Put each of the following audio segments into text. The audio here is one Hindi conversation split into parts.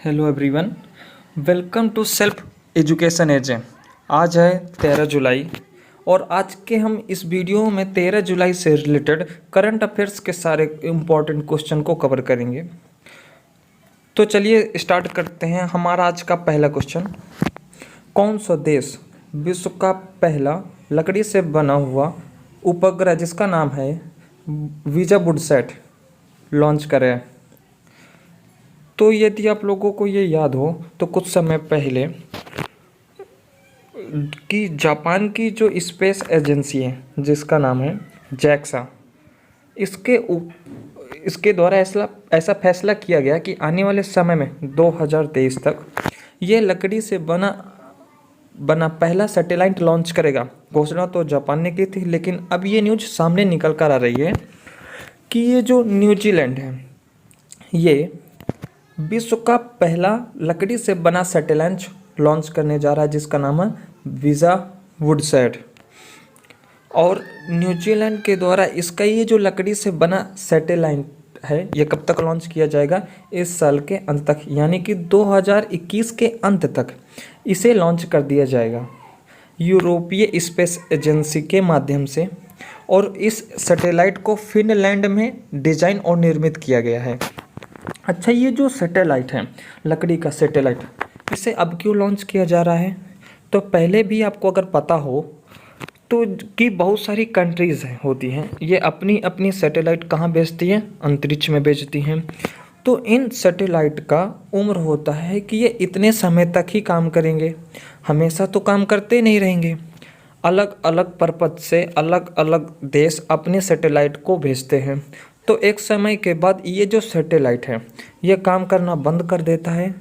Hello everyone, welcome to self education AJ. आज है 13 जुलाई और आज के हम इस वीडियो में 13 जुलाई से रिलेटेड करंट अफेयर्स के सारे इम्पोर्टेंट क्वेश्चन को कवर करेंगे। तो चलिए स्टार्ट करते हैं। हमारा आज का पहला क्वेश्चन, कौन सा देश विश्व का पहला लकड़ी से बना हुआ उपग्रह जिसका नाम है वीजाबुडसैट लॉन्च करे? तो यदि आप लोगों को ये याद हो तो कुछ समय पहले कि जापान की जो स्पेस एजेंसी है जिसका नाम है जैक्सा, इसके द्वारा ऐसा फैसला किया गया कि आने वाले समय में 2023 तक ये लकड़ी से बना पहला सैटेलाइट लॉन्च करेगा। घोषणा तो जापान ने की थी, लेकिन अब ये न्यूज़ सामने निकल कर आ रही है कि ये जो न्यूजीलैंड है ये विश्व का पहला लकड़ी से बना सैटेलाइट लॉन्च करने जा रहा है जिसका नाम है वीजाबुडसैट। और न्यूजीलैंड के द्वारा इसका ये जो लकड़ी से बना सैटेलाइट है ये कब तक लॉन्च किया जाएगा? इस साल के अंत तक, यानी कि 2021 के अंत तक इसे लॉन्च कर दिया जाएगा यूरोपीय स्पेस एजेंसी के माध्यम से। और इस सैटेलाइट को फिनलैंड में डिजाइन और निर्मित किया गया है। अच्छा, ये जो सैटेलाइट है लकड़ी का सैटेलाइट, इसे अब क्यों लॉन्च किया जा रहा है? तो पहले भी आपको अगर पता हो तो कि बहुत सारी कंट्रीज़ होती हैं, ये अपनी अपनी सैटेलाइट कहाँ भेजती हैं? अंतरिक्ष में भेजती हैं। तो इन सैटेलाइट का उम्र होता है कि ये इतने समय तक ही काम करेंगे, हमेशा तो काम करते नहीं रहेंगे। अलग अलग पर्पज से अलग अलग देश अपने सैटेलाइट को भेजते हैं। तो एक समय के बाद ये जो सैटेलाइट है ये काम करना बंद कर देता है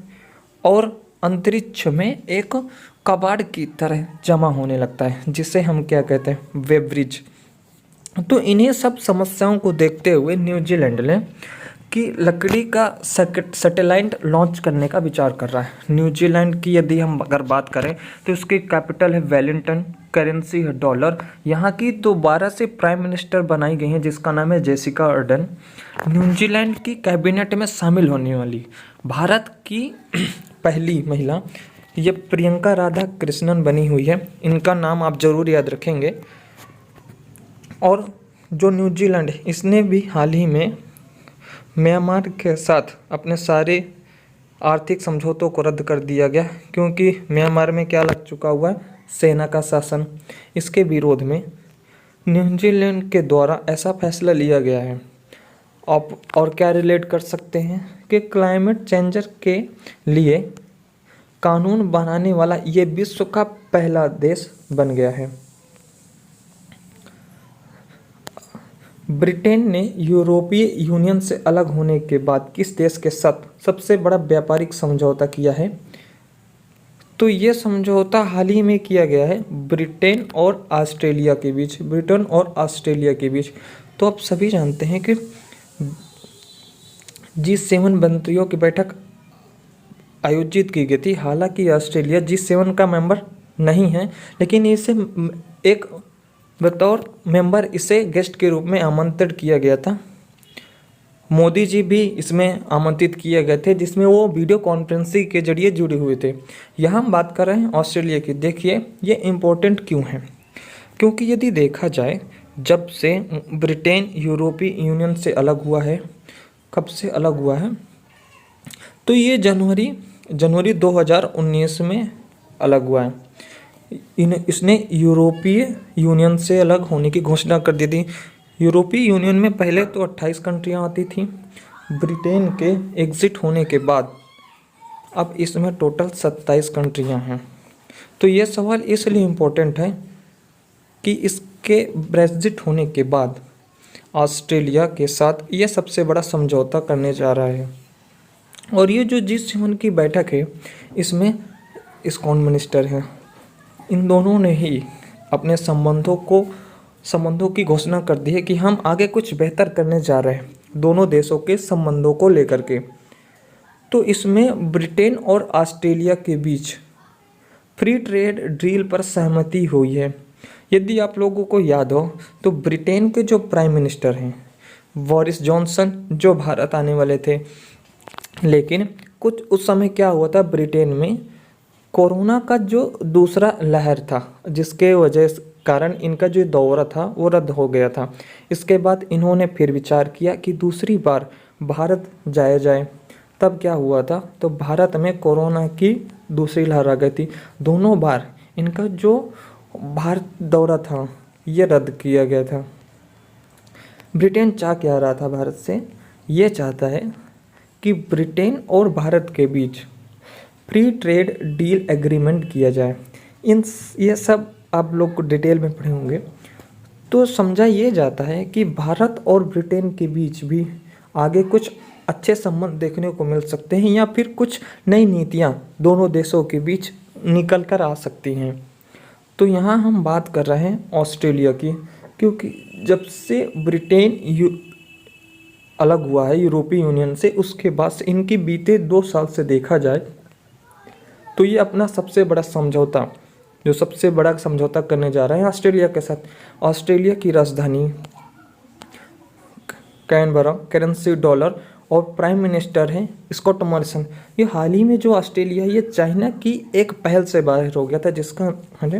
और अंतरिक्ष में एक कबाड़ की तरह जमा होने लगता है, जिसे हम क्या कहते हैं? वेब्रिज। तो इन्हीं सब समस्याओं को देखते हुए न्यूजीलैंड ने कि लकड़ी का सैटेलाइट लॉन्च करने का विचार कर रहा है। न्यूजीलैंड की यदि हम अगर बात करें तो उसकी कैपिटल है वेलिंगटन, करेंसी है डॉलर। यहाँ की दोबारा से प्राइम मिनिस्टर बनाई गई हैं जिसका नाम है जेसिका अर्डन। न्यूजीलैंड की कैबिनेट में शामिल होने वाली भारत की पहली महिला ये प्रियंका राधा कृष्णन बनी हुई है। इनका नाम आप ज़रूर याद रखेंगे। और जो न्यूजीलैंड इसने भी हाल ही में म्यांमार के साथ अपने सारे आर्थिक समझौतों को रद्द कर दिया गया, क्योंकि म्यांमार में क्या लग चुका हुआ है? सेना का शासन। इसके विरोध में न्यूजीलैंड के द्वारा ऐसा फैसला लिया गया है। आप और क्या रिलेट कर सकते हैं कि क्लाइमेट चेंजर के लिए कानून बनाने वाला ये विश्व का पहला देश बन गया है। ब्रिटेन ने यूरोपीय यूनियन से अलग होने के बाद किस देश के साथ सबसे बड़ा व्यापारिक समझौता किया है? तो ये समझौता हाल ही में किया गया है ब्रिटेन और ऑस्ट्रेलिया के बीच। ब्रिटेन और ऑस्ट्रेलिया के बीच। तो आप सभी जानते हैं कि G7 मंत्रियों की बैठक आयोजित की गई थी। हालांकि ऑस्ट्रेलिया G7 का मेंबर नहीं है, लेकिन इसे एक बतौर मेंबर इसे गेस्ट के रूप में आमंत्रित किया गया था। मोदी जी भी इसमें आमंत्रित किए गए थे, जिसमें वो वीडियो कॉन्फ्रेंसिंग के जरिए जुड़े हुए थे। यहाँ हम बात कर रहे हैं ऑस्ट्रेलिया की। देखिए ये इम्पोर्टेंट क्यों है? क्योंकि यदि देखा जाए जब से ब्रिटेन यूरोपीय यूनियन से अलग हुआ है, कब से अलग हुआ है? तो ये जनवरी 2019 में अलग हुआ है। इसने यूरोपीय यूनियन से अलग होने की घोषणा कर दी थी। यूरोपीय यूनियन में पहले तो 28 कंट्रियाँ आती थी। ब्रिटेन के एग्ज़िट होने के बाद अब इसमें टोटल 27 कंट्रियाँ हैं। तो ये सवाल इसलिए इम्पोर्टेंट है कि इसके ब्रेक्जिट होने के बाद ऑस्ट्रेलिया के साथ ये सबसे बड़ा समझौता करने जा रहा है। और ये जो G7 की बैठक है इसमें इस्कॉन मिनिस्टर हैं, इन दोनों ने ही अपने संबंधों की घोषणा कर दी है कि हम आगे कुछ बेहतर करने जा रहे हैं दोनों देशों के संबंधों को लेकर के। तो इसमें ब्रिटेन और ऑस्ट्रेलिया के बीच फ्री ट्रेड डील पर सहमति हुई है। यदि आप लोगों को याद हो तो ब्रिटेन के जो प्राइम मिनिस्टर हैं बोरिस जॉनसन, जो भारत आने वाले थे, लेकिन कुछ उस समय क्या हुआ था, ब्रिटेन में कोरोना का जो दूसरा लहर था, जिसके वजह कारण इनका जो दौरा था वो रद्द हो गया था। इसके बाद इन्होंने फिर विचार किया कि दूसरी बार भारत जाया जाए। तब क्या हुआ था, तो भारत में कोरोना की दूसरी लहर आ गई थी। दोनों बार इनका जो भारत दौरा था ये रद्द किया गया था। ब्रिटेन चाह क्या रहा था भारत से, ये चाहता है कि ब्रिटेन और भारत के बीच फ्री ट्रेड डील एग्रीमेंट किया जाए। ये सब आप लोग को डिटेल में पढ़े होंगे। तो समझा ये जाता है कि भारत और ब्रिटेन के बीच भी आगे कुछ अच्छे संबंध देखने को मिल सकते हैं, या फिर कुछ नई नीतियाँ दोनों देशों के बीच निकल कर आ सकती हैं। तो यहाँ हम बात कर रहे हैं ऑस्ट्रेलिया की, क्योंकि जब से ब्रिटेन अलग हुआ है यूरोपीय यूनियन से, उसके बाद से इनकी बीते 2 साल से देखा जाए तो ये अपना सबसे बड़ा समझौता करने जा रहे हैं ऑस्ट्रेलिया के साथ। ऑस्ट्रेलिया की राजधानी कैनबरा, करेंसी डॉलर, और प्राइम मिनिस्टर हैं स्कॉट मॉरिसन। ये हाल ही में जो ऑस्ट्रेलिया ये चाइना की एक पहल से बाहर हो गया था, जिसका है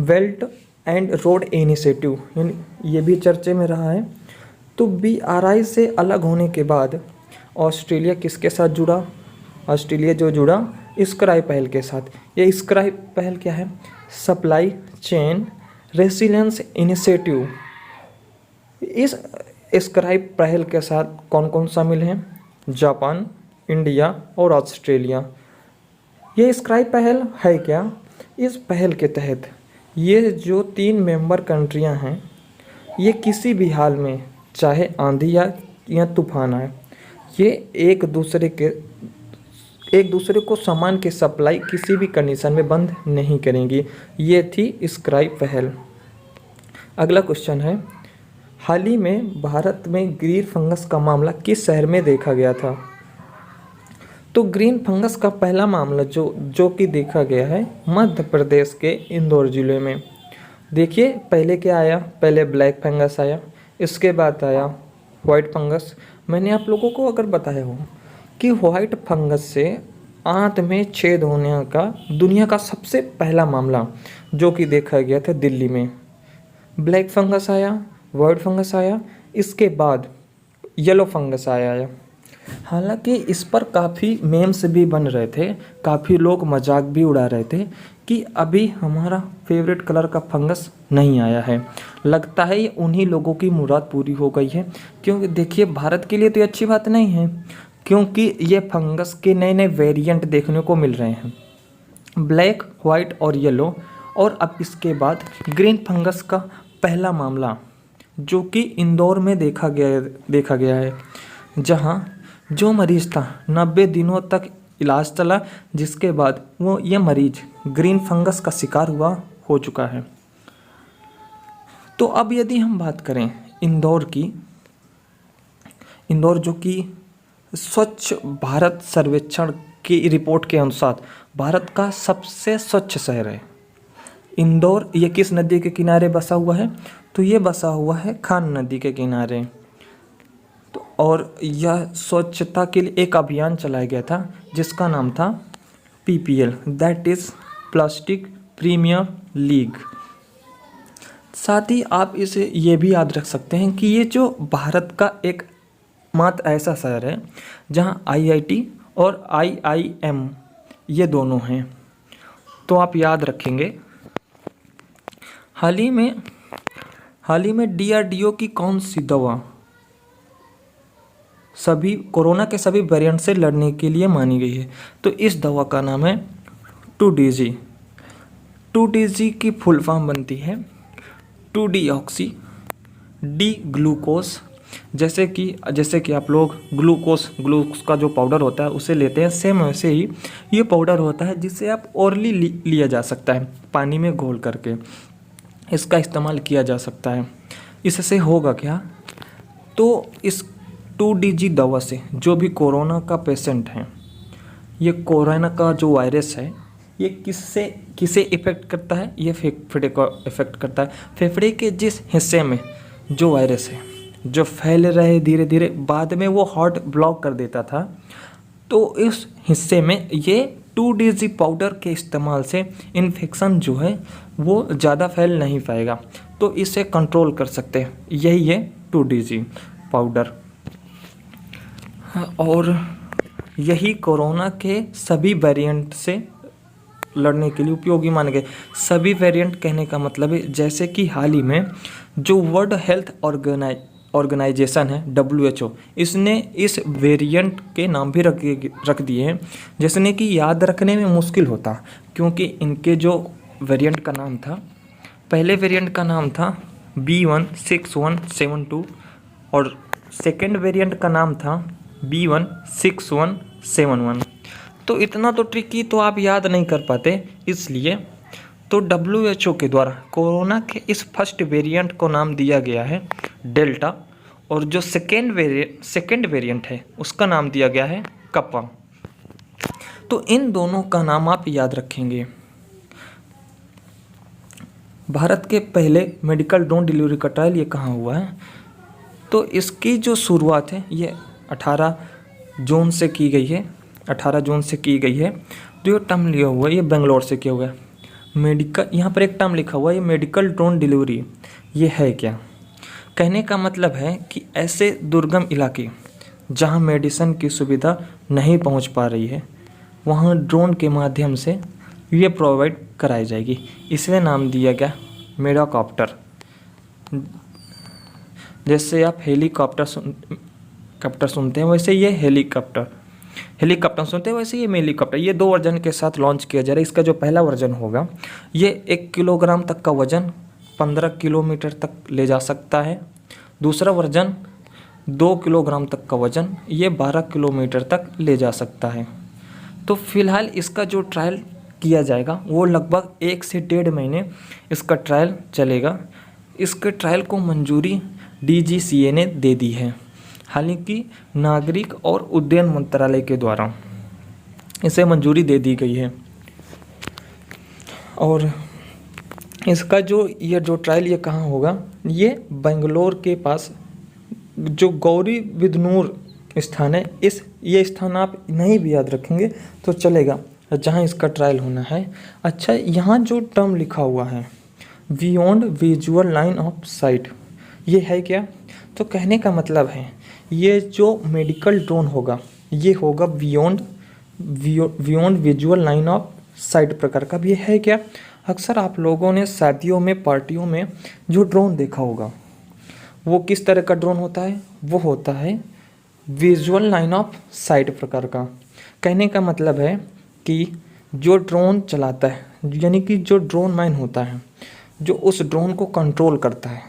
बेल्ट एंड रोड इनिशिएटिव, यानी ये भी चर्चे में रहा है। तो BRI से अलग होने के बाद ऑस्ट्रेलिया किसके साथ जुड़ा, ऑस्ट्रेलिया जो जुड़ा स्क्राइप पहल के साथ। ये स्क्राइप पहल क्या है, सप्लाई चेन रेसिलियंस इनिशिएटिव। इस स्क्राइप पहल के साथ कौन कौन शामिल हैं, जापान, इंडिया और ऑस्ट्रेलिया। ये स्क्राइप पहल है क्या, इस पहल के तहत ये जो 3 मेंबर कंट्रियां हैं, ये किसी भी हाल में चाहे आंधी या तूफान आए, ये एक दूसरे को सामान की सप्लाई किसी भी कंडीशन में बंद नहीं करेंगी। ये थी स्क्राइप पहल। अगला क्वेश्चन है, हाल ही में भारत में ग्रीन फंगस का मामला किस शहर में देखा गया था। तो ग्रीन फंगस का पहला मामला जो कि देखा गया है मध्य प्रदेश के इंदौर जिले में। देखिए पहले क्या आया, पहले ब्लैक फंगस आया, इसके बाद आया वाइट फंगस। मैंने आप लोगों को अगर बताया हो कि वाइट फंगस से आंत में छेद होने का दुनिया का सबसे पहला मामला जो कि देखा गया था दिल्ली में। ब्लैक फंगस आया, वाइट फंगस आया, इसके बाद येलो फंगस आया। हालांकि इस पर काफ़ी मेम्स भी बन रहे थे, काफ़ी लोग मजाक भी उड़ा रहे थे कि अभी हमारा फेवरेट कलर का फंगस नहीं आया है। लगता है ये उन्हीं लोगों की मुराद पूरी हो गई है, क्योंकि देखिए भारत के लिए तो ये अच्छी बात नहीं है, क्योंकि ये फंगस के नए नए वेरिएंट देखने को मिल रहे हैं, ब्लैक, वाइट और येलो। और अब इसके बाद ग्रीन फंगस का पहला मामला जो कि इंदौर में देखा गया है, जहां जो मरीज़ था 90 दिनों तक इलाज चला, जिसके बाद ये मरीज ग्रीन फंगस का शिकार हो चुका है। तो अब यदि हम बात करें इंदौर की, इंदौर जो कि स्वच्छ भारत सर्वेक्षण की रिपोर्ट के अनुसार भारत का सबसे स्वच्छ शहर है इंदौर। ये किस नदी के किनारे बसा हुआ है, तो ये बसा हुआ है खान नदी के किनारे। तो और यह स्वच्छता के लिए एक अभियान चलाया गया था जिसका नाम था PPL, that is plastic premier league. साथ ही आप इसे ये भी याद रख सकते हैं कि ये जो भारत का एक मात्र ऐसा शहर है जहां IIT और IIM ये दोनों हैं। तो आप याद रखेंगे, हाल ही में DRDO की कौन सी दवा सभी कोरोना के सभी वेरिएंट से लड़ने के लिए मानी गई है, तो इस दवा का नाम है 2DG। 2DG की फुल फॉर्म बनती है 2-डीऑक्सी डी ग्लूकोज। जैसे कि आप लोग ग्लूकोज का जो पाउडर होता है उसे लेते हैं, सेम वैसे ही ये पाउडर होता है जिसे आप ओरली लिया जा सकता है, पानी में घोल करके इसका इस्तेमाल किया जा सकता है। इससे होगा क्या, तो इस 2DG दवा से जो भी कोरोना का पेशेंट है, ये कोरोना का जो वायरस है ये किसे इफ़ेक्ट करता है, ये फेफड़े को इफ़ेक्ट करता है। फेफड़े के जिस हिस्से में जो वायरस है जो फैल रहे धीरे धीरे, बाद में वो हार्ट ब्लॉक कर देता था, तो इस हिस्से में ये 2DG पाउडर के इस्तेमाल से इन्फेक्शन जो है वो ज़्यादा फैल नहीं पाएगा, तो इसे कंट्रोल कर सकते हैं, यही है 2DG पाउडर। और यही कोरोना के सभी वेरिएंट से लड़ने के लिए उपयोगी माने गए। सभी वेरिएंट कहने का मतलब है जैसे कि हाल ही में जो वर्ल्ड हेल्थ ऑर्गेनाइजेशन है WHO, इसने इस वेरिएंट के नाम भी रख दिए हैं, जिसने कि याद रखने में मुश्किल होता, क्योंकि इनके जो वेरिएंट का नाम था, पहले वेरिएंट का नाम था B16172 और सेकेंड वेरिएंट का नाम था B16171। तो इतना तो ट्रिकी तो आप याद नहीं कर पाते, इसलिए तो WHO के द्वारा कोरोना के इस फर्स्ट वेरिएंट को नाम दिया गया है डेल्टा, और जो सेकेंड वेरिएंट है उसका नाम दिया गया है कप्पा। तो इन दोनों का नाम आप याद रखेंगे। भारत के पहले मेडिकल ड्रोन डिलीवरी का ट्रायल ये कहाँ हुआ है? तो इसकी जो शुरुआत है ये 18 जून से की गई है। 18 जून से की गई है। जो टर्म लिया हुआ है ये बेंगलोर से किया हुआ है। मेडिकल, यहाँ पर एक टर्म लिखा हुआ है ये मेडिकल ड्रोन डिलीवरी, ये है क्या? कहने का मतलब है कि ऐसे दुर्गम इलाके जहाँ मेडिसिन की सुविधा नहीं पहुँच पा रही है, वहाँ ड्रोन के माध्यम से ये प्रोवाइड कराई जाएगी। इसलिए नाम दिया गया मेडाकॉप्टर। जैसे आप हेलीकॉप्टर सुनते हैं, वैसे ये हेलीकॉप्टर सुनते हैं, वैसे ये हेलीकॉप्टर। ये 2 वर्जन के साथ लॉन्च किया जा रहा है। इसका जो पहला वर्जन होगा ये 1 किलोग्राम तक का वजन 15 किलोमीटर तक ले जा सकता है। दूसरा वर्जन 2 किलोग्राम तक का वजन ये 12 किलोमीटर तक ले जा सकता है। तो फिलहाल इसका जो ट्रायल किया जाएगा वो लगभग 1 से 1.5 महीने इसका ट्रायल चलेगा। इसके ट्रायल को मंजूरी DGCA ने दे दी है, हालांकि नागरिक और उड्डयन मंत्रालय के द्वारा इसे मंजूरी दे दी गई है। और इसका जो ट्रायल ये कहाँ होगा, ये बेंगलोर के पास जो गौरी बिदनूर स्थान है, ये स्थान आप नहीं भी याद रखेंगे तो चलेगा, जहाँ इसका ट्रायल होना है। अच्छा, यहाँ जो टर्म लिखा हुआ है beyond visual line of site, ये है क्या? तो कहने का मतलब है ये जो मेडिकल ड्रोन होगा ये होगा beyond visual line of site प्रकार का। भी है क्या? अक्सर आप लोगों ने शादियों में, पार्टियों में जो ड्रोन देखा होगा वो किस तरह का ड्रोन होता है? वो होता है विजुअल लाइन ऑफ साइट प्रकार का। कहने का मतलब है कि जो ड्रोन चलाता है, यानी कि जो ड्रोन मैन होता है, जो उस ड्रोन को कंट्रोल करता है,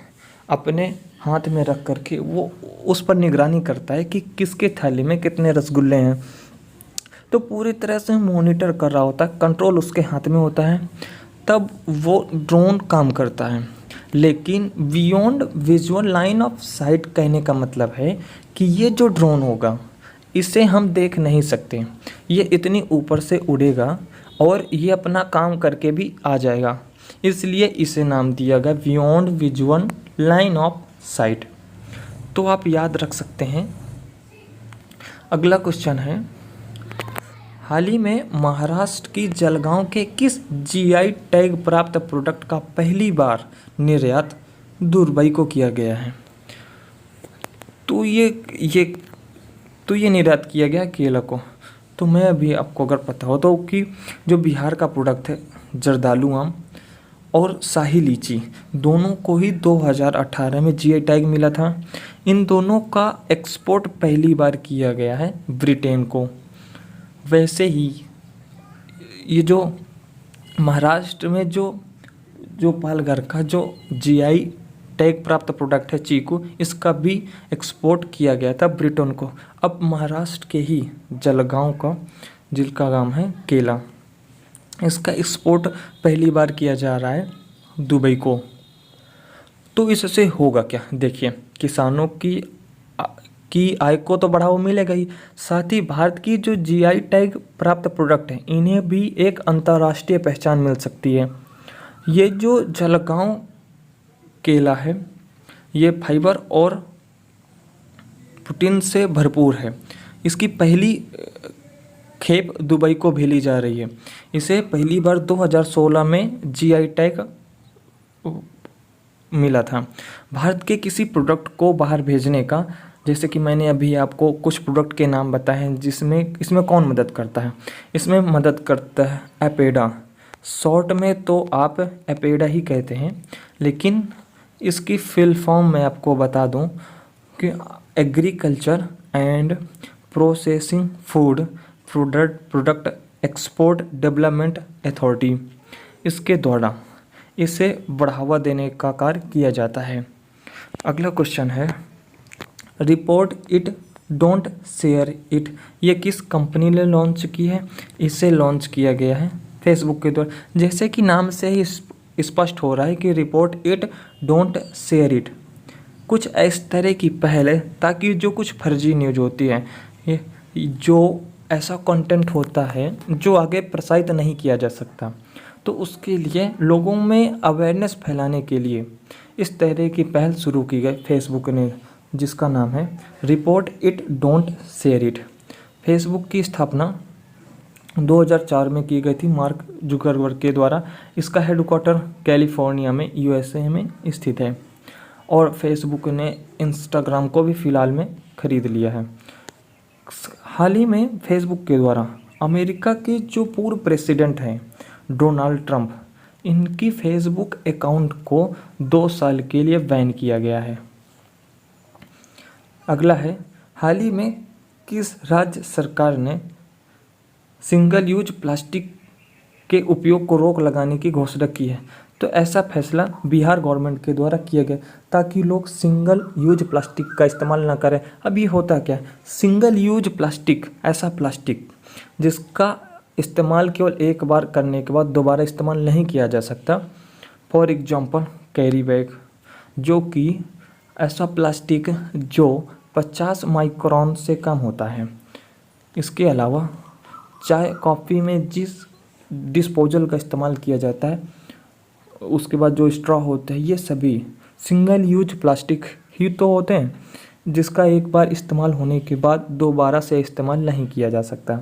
अपने हाथ में रख करके वो उस पर निगरानी करता है कि किसके थाली में कितने रसगुल्ले हैं। तो पूरी तरह से मॉनिटर कर रहा होता है, कंट्रोल उसके हाथ में होता है, तब वो ड्रोन काम करता है। लेकिन beyond visual line of site कहने का मतलब है कि ये जो ड्रोन होगा इसे हम देख नहीं सकते, ये इतनी ऊपर से उड़ेगा और ये अपना काम करके भी आ जाएगा, इसलिए इसे नाम दिया गया beyond visual line of site. तो आप याद रख सकते हैं। अगला क्वेश्चन है, हाल ही में महाराष्ट्र की जलगांव के किस GI टैग प्राप्त प्रोडक्ट का पहली बार निर्यात दुबई को किया गया है? तो ये निर्यात किया गया केला को। तो मैं अभी आपको अगर पता हो तो कि जो बिहार का प्रोडक्ट है जर्दालू आम और शाही लीची, दोनों को ही 2018 में GI टैग मिला था। इन दोनों का एक्सपोर्ट पहली बार किया गया है ब्रिटेन को। वैसे ही ये जो महाराष्ट्र में जो पालघर का जो GI टैग प्राप्त प्रोडक्ट है चीकू, इसका भी एक्सपोर्ट किया गया था ब्रिटेन को। अब महाराष्ट्र के ही जलगांव का जिसका नाम है केला, इसका एक्सपोर्ट पहली बार किया जा रहा है दुबई को। तो इससे होगा क्या? देखिए, किसानों की आय को तो बढ़ावा मिलेगा ही, साथ ही भारत की जो GI टैग प्राप्त प्रोडक्ट हैं इन्हें भी एक अंतर्राष्ट्रीय पहचान मिल सकती है। ये जो जलगांव केला है ये फाइबर और प्रोटीन से भरपूर है। इसकी पहली खेप दुबई को भेजी जा रही है। इसे पहली बार 2016 में जीआई टैग मिला था। भारत के किसी प्रोडक्ट को बाहर भेजने का, जैसे कि मैंने अभी आपको कुछ प्रोडक्ट के नाम बताए हैं, जिसमें इसमें कौन मदद करता है। इसमें मदद करता है एपेडा, शॉर्ट में तो आप एपेडा ही कहते हैं, लेकिन इसकी फुल फॉर्म मैं आपको बता दूं कि agriculture and processing food product export development authority, इसके द्वारा इसे बढ़ावा देने का कार्य किया जाता है। अगला क्वेश्चन है, report it don't share it, ये किस कंपनी ने लॉन्च की है। इसे लॉन्च किया गया है फेसबुक के द्वारा। जैसे कि नाम से ही स्पष्ट हो रहा है कि report it don't share it, कुछ इस तरह की पहल है ताकि जो कुछ फर्जी न्यूज होती है, ये जो ऐसा कंटेंट होता है जो आगे प्रसारित नहीं किया जा सकता, तो उसके लिए लोगों में अवेयरनेस फैलाने के लिए इस तरह की पहल शुरू की गई फेसबुक ने, जिसका नाम है report it don't share it. Facebook की स्थापना 2004 में की गई थी मार्क जुकरबर्ग के द्वारा। इसका हेडक्वार्टर कैलिफोर्निया में यूएसए में स्थित है और फेसबुक ने इंस्टाग्राम को भी फ़िलहाल में खरीद लिया है। हाल ही में फेसबुक के द्वारा अमेरिका के जो पूर्व प्रेसिडेंट हैं डोनाल्ड ट्रंप, इनकी फेसबुक अकाउंट को 2 साल के लिए बैन किया गया है। अगला है, हाल ही में किस राज्य सरकार ने सिंगल यूज प्लास्टिक के उपयोग को रोक लगाने की घोषणा की है। तो ऐसा फैसला बिहार गवर्नमेंट के द्वारा किया गया ताकि लोग सिंगल यूज प्लास्टिक का इस्तेमाल ना करें। अब ये होता क्या है, सिंगल यूज प्लास्टिक ऐसा प्लास्टिक जिसका इस्तेमाल केवल एक बार करने के बाद दोबारा इस्तेमाल नहीं किया जा सकता। फॉर एग्जांपल कैरी बैग, जो कि ऐसा प्लास्टिक जो 50 माइक्रोन से कम होता है। इसके अलावा चाय कॉफ़ी में जिस डिस्पोजल का इस्तेमाल किया जाता है, उसके बाद जो स्ट्रॉ होते हैं, ये सभी सिंगल यूज प्लास्टिक ही तो होते हैं जिसका एक बार इस्तेमाल होने के बाद दोबारा से इस्तेमाल नहीं किया जा सकता।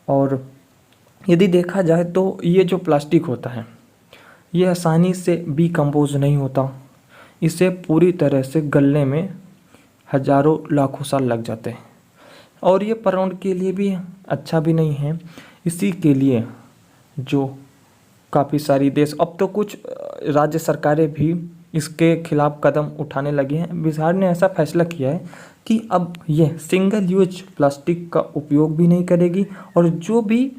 और यदि देखा जाए तो ये जो प्लास्टिक होता है ये आसानी से डिकम्पोज नहीं होता, इसे पूरी तरह से गलने में हजारों लाखों साल लग जाते हैं और ये पर्यावरण के लिए भी अच्छा भी नहीं है। इसी के लिए जो काफ़ी सारी देश, अब तो कुछ राज्य सरकारें भी इसके खिलाफ कदम उठाने लगी हैं। बिहार ने ऐसा फैसला किया है कि अब ये सिंगल यूज प्लास्टिक का उपयोग भी नहीं करेगी और जो भी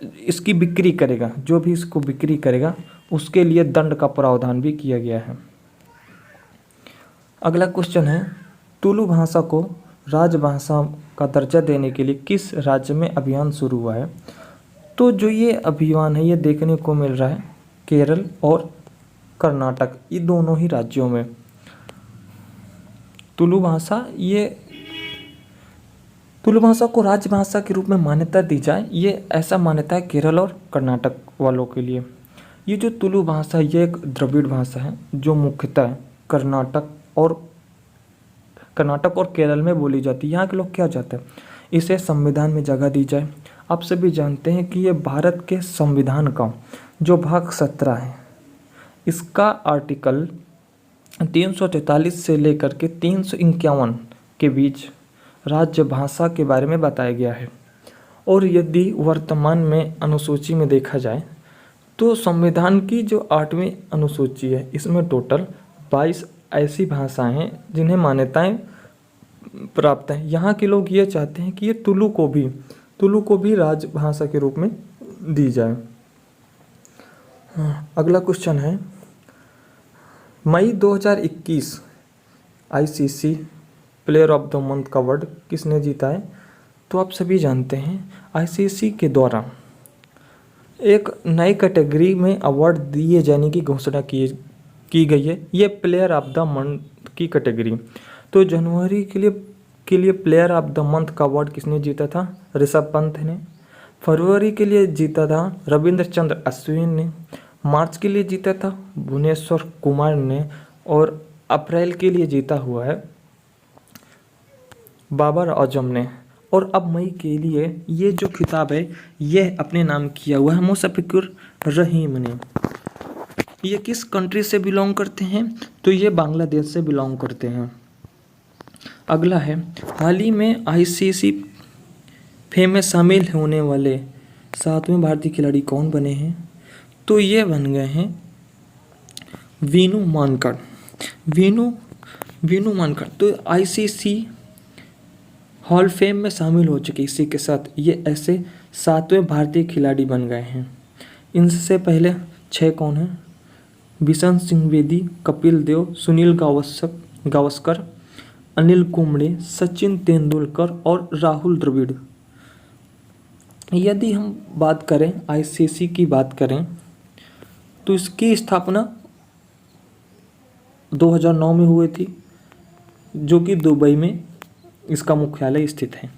इसकी बिक्री करेगा, जो भी इसको बिक्री करेगा, उसके लिए दंड का प्रावधान भी किया गया है। अगला क्वेश्चन है, तुलु भाषा को राजभाषा का दर्जा देने के लिए किस राज्य में अभियान शुरू हुआ है। तो जो ये अभियान है ये देखने को मिल रहा है केरल और कर्नाटक, ये दोनों ही राज्यों में। तुलु भाषा को राजभाषा के रूप में मान्यता दी जाए, ये ऐसा मान्यता है केरल और कर्नाटक वालों के लिए। ये जो तुलु भाषा ये एक द्रविड़ भाषा है जो मुख्यतः कर्नाटक और केरल में बोली जाती है। यहाँ के लोग क्या चाहते हैं, इसे संविधान में जगह दी जाए। आप सभी जानते हैं कि ये भारत के संविधान का जो भाग 17 है, इसका आर्टिकल 343 से लेकर के 351 के बीच राज्य भाषा के बारे में बताया गया है। और यदि वर्तमान में अनुसूची में देखा जाए तो संविधान की जो 8वीं अनुसूची है, इसमें टोटल 22 ऐसी भाषाएं हैं जिन्हें मान्यताएं प्राप्त हैं। यहाँ के लोग ये चाहते हैं कि ये तुलु को भी राजभाषा के रूप में दी जाए। अगला क्वेश्चन है, मई 2021 ICC player of the month का अवार्ड किसने जीता है। तो आप सभी जानते हैं आईसीसी के द्वारा एक नई कैटेगरी में अवार्ड दिए जाने की घोषणा की गई है। ये प्लेयर ऑफ द मंथ की कैटेगरी। तो जनवरी के लिए प्लेयर ऑफ द मंथ का अवार्ड किसने जीता था, ऋषभ पंत ने। फरवरी के लिए जीता था रविंद्र चंद्र अश्विन ने। मार्च के लिए जीता था भुवनेश्वर कुमार ने। और अप्रैल के लिए जीता हुआ है बाबर आजम ने। और अब मई के लिए ये जो खिताब है ये अपने नाम किया हुआ है मुशफ़िकुर रहीम ने। ये किस कंट्री से बिलोंग करते हैं? तो ये बांग्लादेश से बिलोंग करते हैं। अगला है, हाल ही में आईसीसी फेम में शामिल होने वाले 7वें भारतीय खिलाड़ी कौन बने हैं? तो ये बन गए हैं वीनू मांकड़। वीनू मांकड़ तो आईसीसी हॉल फेम में शामिल हो चुके, इसी के साथ ये ऐसे 7वें भारतीय खिलाड़ी बन गए हैं। इनसे पहले 6 कौन हैं? बिशन सिंह बेदी, कपिल देव, सुनील गावस्कर, अनिल कुंबले, सचिन तेंदुलकर और राहुल द्रविड़। यदि हम बात करें आईसीसी की बात करें तो इसकी स्थापना 2009 में हुई थी, जो कि दुबई में इसका मुख्यालय स्थित है।